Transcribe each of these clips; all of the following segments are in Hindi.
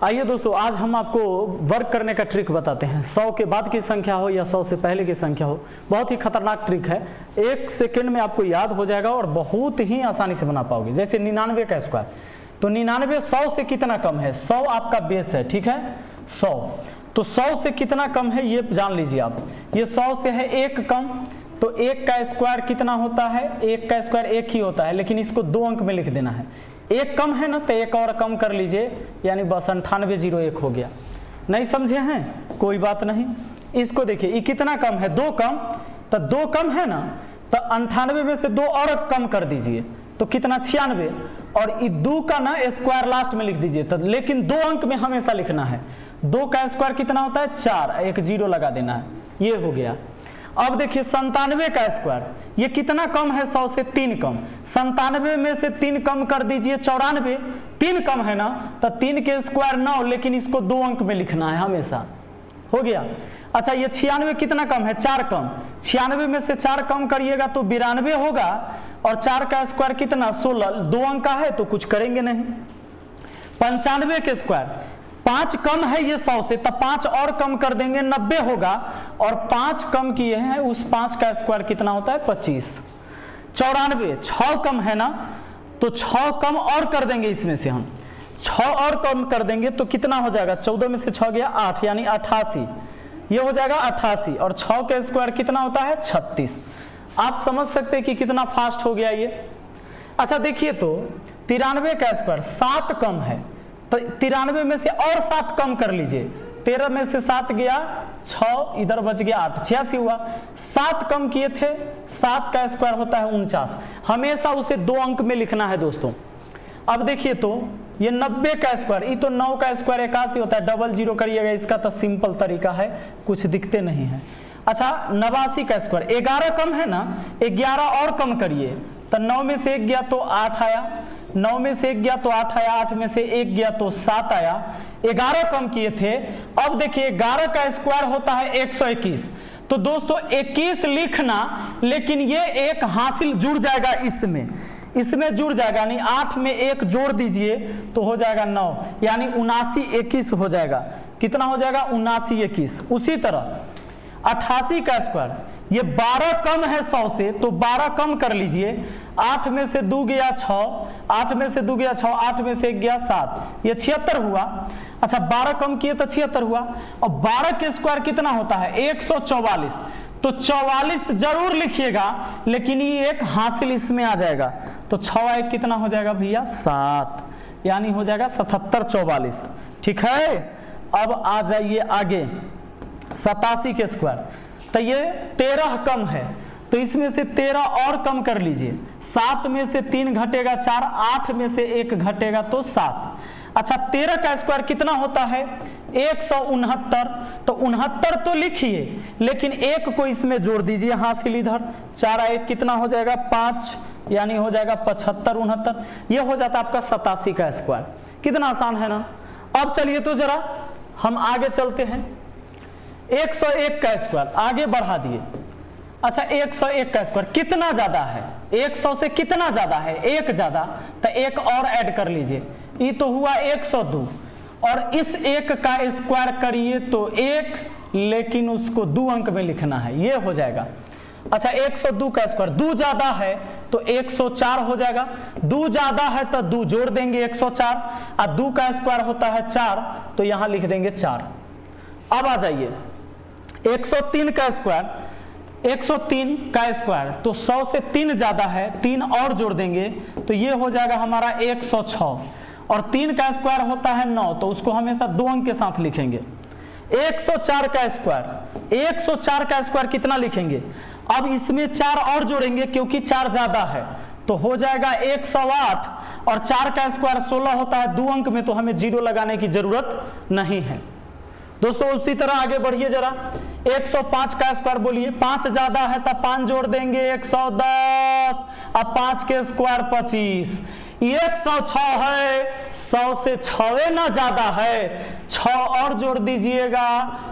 आइए दोस्तों, आज हम आपको वर्क करने का ट्रिक बताते हैं। 100 के बाद की संख्या हो या 100 से पहले की संख्या हो, बहुत ही खतरनाक ट्रिक है। 1 सेकंड में आपको याद हो जाएगा और बहुत ही आसानी से बना पाओगे। जैसे 99 का स्क्वायर, तो 99 100 से कितना कम है? 100 आपका बेस है, ठीक है 100। तो 100 से कितना कम है ये जान लीजिए आप। ये 100 से है 1 कम, तो 1 का स्क्वायर कितना होता है? 1 का स्क्वायर 1 ही होता है, लेकिन इसको 2 अंक में लिख देना है। 1 कम है ना, तो 1 और कम कर लीजिए, यानी बस 9801 हो गया। नहीं समझे हैं? कोई बात नहीं। इसको देखिए, ये कितना कम है? 2 कम, तो 2 कम है ना, तो 98 में से 2 और कम कर दीजिए, तो कितना? 96। और ये 2 का ना स्क्वायर लास्ट में लिख दीजिए, तो लेकिन 2 अंक में हमेशा लिखना है। 2 का स्क्वायर कितना होता है? 4, एक 0 लगा देना है, ये हो गया। अब देखिए 97 का स्क्वायर, ये कितना कम है? 100 से 3 कम। 97 में से 3 कम कर दीजिए, 94। 3 कम है ना, तो 3 के स्क्वायर 9, लेकिन इसको 2 अंक में लिखना है हमेशा। हो गया। अच्छा, ये 96 कितना कम है? 4 कम। 96 में से 4 कम करिएगा तो 92 होगा, और 4 का स्क्वायर कितना? 16, 2 अंक का है तो कुछ करेंगे नहीं। 95 के स्क्वायर, 5 कम है ये 100 से, तब 5 और कम कर देंगे, 90 होगा, और 5 कम किए हैं, उस 5 का स्क्वायर कितना होता है? 25। 94, 6 कम है ना, तो 6 कम और कर देंगे, इसमें से हम 6 और कम कर देंगे तो कितना हो जाएगा? 14 में से 6 गया 8, यानी 88, ये हो जाएगा 88। और 6 का स्क्वायर कितना होता है? 36। आप समझ सकते हैं कि कितना फास्ट हो गया ये। अच्छा देखिए, तो 93 का स्क्वायर 7 कम है, तो 93 में से और 7 कम कर लीजिए। 13 में से 7 गया 6, इधर बच गया 8, 86 हुआ। 7 कम किए थे, 7 का स्क्वायर होता है 49। हमेशा उसे 2 अंक में लिखना है दोस्तों। अब देखिए, तो ये 90 का स्क्वायर, ये तो 9 का स्क्वायर 81 होता है, डबल 0 करिएगा, इसका तो सिंपल तरीका है, कुछ दिखते नहीं है। अच्छा, 89 का स्क्वायर 11 कम है ना, 11 और कम करिए, तो 9 में से 1 गया तो 8 आया, 9 में से 1 गया तो 8 आया, 8 में से 1 गया तो 7 आया। 11 कम किए थे। अब देखिए 11 का स्क्वायर होता है 121, तो दोस्तों 21 लिखना, लेकिन ये एक हासिल जुड़ जाएगा, इसमें जुड़ जाएगा, यानी 8 में 1 जोड़ दीजिए तो हो जाएगा 9, यानी 7921 हो जाएगा। कितना हो जाएगा? 7921। उसी तरह 88 का स्क्वायर, ये 12 कम है 100 से, तो 12 कम कर लीजिए। 8 में से 2 गया 6, 8 में से 2 गया 6, 8 में से 1 गया 7, ये 76 हुआ। अच्छा, 12 कम किए तो 76 हुआ। और 12 के स्क्वायर कितना होता है? 144, तो 44 जरूर लिखिएगा, लेकिन ये एक हासिल इसमें आ जाएगा, तो 6 1 कितना हो जाएगा भैया? 7, यानी हो जाएगा 7744। ठीक है। अब आ जाइए आगे, 87 के स्क्वायर, तो ये 13 कम है, तो इसमें से 13 और कम कर लीजिए। 7 में से 3 घटेगा 4, 8 में से 1 घटेगा तो 7। अच्छा, 13 का स्क्वायर कितना होता है? 169, तो 69 तो लिखिए, लेकिन 1 को इसमें जोड़ दीजिए हासिल इधर, 4 1 कितना हो जाएगा? 5, यानी हो जाएगा 75 69। ये हो जाता है आपका 87 का स्क्वायर। कितना आसान है ना। अब चलिए तो जरा हम आगे चलते हैं। 101 का स्क्वायर आगे बढ़ा दिए। अच्छा, 101 का स्क्वायर कितना ज्यादा है? 100 से कितना ज्यादा है? 1 ज्यादा, तो 1 और ऐड कर लीजिए, ये तो हुआ 102। और इस 1 का स्क्वायर करिए तो 1, लेकिन उसको 2 अंक में लिखना है, ये हो जाएगा। अच्छा, 102 का स्क्वायर 2 ज्यादा है तो 104 हो जाएगा। 2 ज्यादा है तो 2 जोड़ देंगे 104, और 2 का स्क्वायर होता है 4, तो यहां लिख देंगे 4। अब आ जाइए 103 का स्क्वायर, 103 का स्क्वायर, तो 100 से 3 ज्यादा है, 3 और जोड़ देंगे तो ये हो जाएगा हमारा 106। और 3 का स्क्वायर होता है 9, तो उसको हमेशा 2 अंक के साथ लिखेंगे। 104 का स्क्वायर, 104 का स्क्वायर कितना लिखेंगे? अब इसमें 4 और जोड़ेंगे, क्योंकि 4 ज्यादा है, तो हो जाएगा 108। और 4 का स्क्वायर 16 होता है 2 अंक में, तो हमें 0 लगाने की जरूरत नहीं है दोस्तों। उसी तरह आगे बढ़िए जरा। 105 का स्क्वायर बोलिए, 5 ज्यादा है तो 5 जोड़ देंगे 110, अब 5 के स्क्वायर 25। 106 है, 100 से 6 ना ज्यादा है, 6 और जोड़ दीजिएगा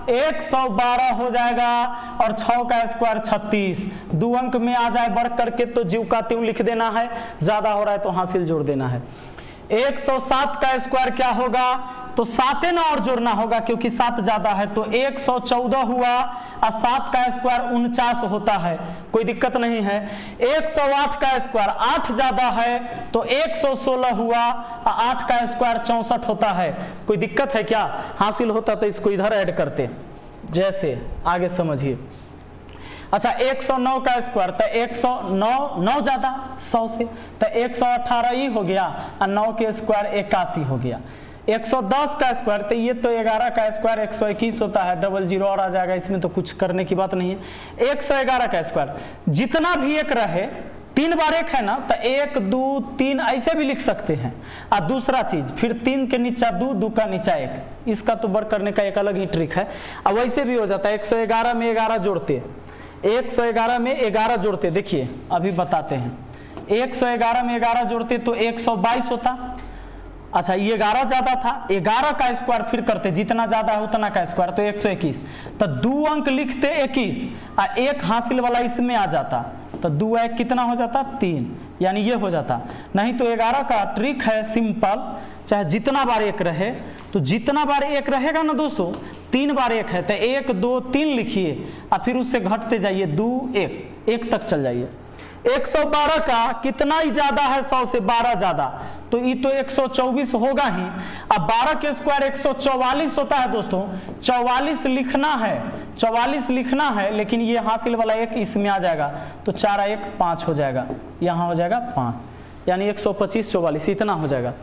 112 हो जाएगा, और 6 का स्क्वायर 36। 2 अंक में आ जाए बढ़ करके तो ज्यों का त्यों लिख देना है, ज्यादा हो रहा है तो हासिल जोड़ देना है। 107 का स्क्वायर क्या होगा? तो 7 ना और जोड़ना होगा क्योंकि 7 ज्यादा है, तो 114 हुआ और 7 का स्क्वायर 49 होता है, कोई दिक्कत नहीं है। 108 का स्क्वायर 8 ज्यादा है तो 116 हुआ और 8 का स्क्वायर 64 होता है, कोई दिक्कत है क्या? हासिल होता तो इसको इधर ऐड करते, जैसे आगे समझिए। अच्छा 109 का स्क्वायर तो 109 9 ज्यादा 100 से, तो 118 ही हो गया और 9 के स्क्वायर 81 हो गया। 110 का स्क्वायर तो ये तो 11 का स्क्वायर 121 होता है, डबल जीरो और आ जाएगा, इसमें तो कुछ करने की बात नहीं है। 111 का स्क्वायर जितना भी एक रहे, 3 बार 1 है ना, तो 1 2 3 ऐसे भी लिख सकते हैं। और दूसरा चीज फिर 3 के नीचा 2, 2 का नीचा 1, इसका तो वर्क करने का एक अलग ही ट्रिक है। अब वैसे भी हो जाता है 111 में 11 जोड़ते, 111 में 11 जोड़ते, देखिए अभी बताते हैं। 111 में 11 जोड़ते तो 122 होता। अच्छा ये 11 ज्यादा था, 11 का स्क्वायर फिर करते, जितना ज्यादा है उतना का स्क्वायर, तो 121, तो 2 अंक लिखते 21 और 1 हासिल वाला इसमें आ जाता, तो 2 1 कितना हो जाता 3, यानी ये हो जाता। नहीं तो 11 का ट्रिक है सिंपल, चाहे जितना बार 1 रहे, तो जितना बार 1 रहेगा ना दोस्तों, 3 बार 1 है तो 1 2 3 लिखिए और फिर उससे घटते जाइए 2 1 तक चल जाइए। 112 का कितना ही ज्यादा है 100 से 12 ज्यादा, तो ये तो 124 होगा ही। अब 12 के स्क्वायर 144 होता है दोस्तों, 44 लिखना है, 44 लिखना है, लेकिन ये हासिल वाला 1 इसमें आ जाएगा, तो 4 1 5 हो जाएगा, यहाँ हो जाएगा 5, यानी 125 44 इतना हो जाएगा।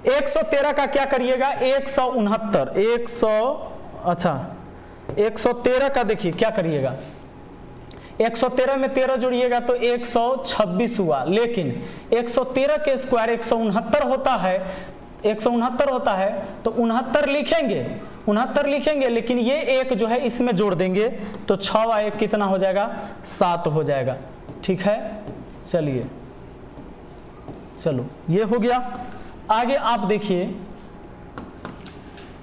113 का क्या करिएगा 169 अच्छा 113 का देखिए क्या करिएगा, 113 में 13 जोड़िएगा तो 126 हुआ, लेकिन 113 के स्क्वायर 169 होता है, 169 होता है तो 69 लिखेंगे, लेकिन ये 1 जो है इसमें जोड़ देंगे तो 6 व 1 कितना हो जाएगा 7 हो जाएगा। ठीक है, चलिए चलो ये हो गया। आगे आप देखिए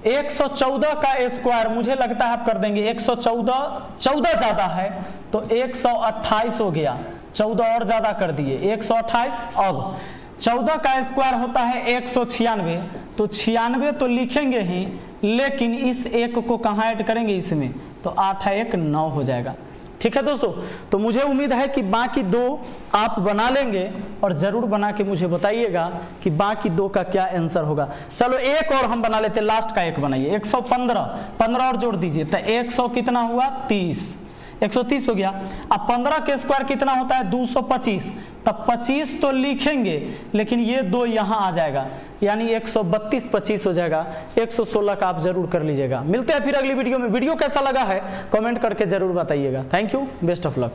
114 का स्क्वायर मुझे लगता है आप कर देंगे, 114 ज्यादा है तो 128 हो गया, 14 और ज्यादा कर दिए 128। अब 14 का स्क्वायर होता है 196, तो 96 तो लिखेंगे ही, लेकिन इस 1 को कहाँ ऐड करेंगे इसमें, तो 8 1 9 हो जाएगा। ठीक है दोस्तों, तो मुझे उम्मीद है कि बाकी 2 आप बना लेंगे और जरूर बना के मुझे बताइएगा कि बाकी 2 का क्या आंसर होगा। चलो एक और हम बना लेते हैं, लास्ट का एक बनाइए। 115 और जोड़ दीजिए तो 100 कितना हुआ 30, 130 हो गया। अब 15 के स्क्वायर कितना होता है 225, तब 25 तो लिखेंगे, लेकिन ये 2 यहाँ आ जाएगा, यानी 132 25 हो जाएगा। 116 का आप जरूर कर लीजिएगा। मिलते हैं फिर अगली वीडियो में। वीडियो कैसा लगा है कमेंट करके जरूर बताइएगा। Thank you, best of luck.